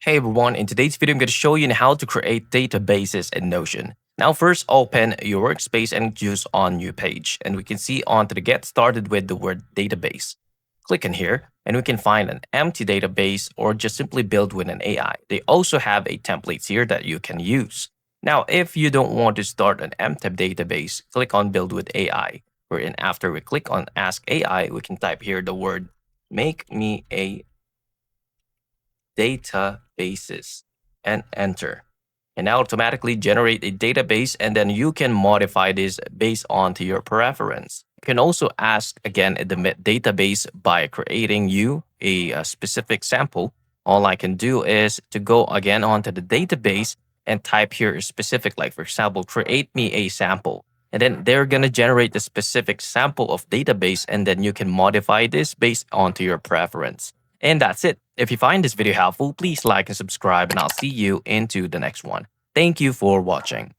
Hey everyone, in today's video, I'm going to show you how to create databases in Notion. Now, first open your workspace and choose on new page. And we can see onto the get started with the word database. Click in here and we can find an empty database or just simply build with an AI. They also have a templates here that you can use. Now, if you don't want to start an empty database, click on build with AI. Wherein after we click on ask AI, we can type here the word make me a databases and enter. And now automatically generate a database, and then you can modify this based on to your preference. You can also ask again the database by creating you a specific sample. All I can do is to go again onto the database and type here a specific, like for example, create me a sample. And then they're going to generate the specific sample of database, and then you can modify this based onto your preference. And that's it. If you find this video helpful, please like and subscribe, and I'll see you into the next one. Thank you for watching.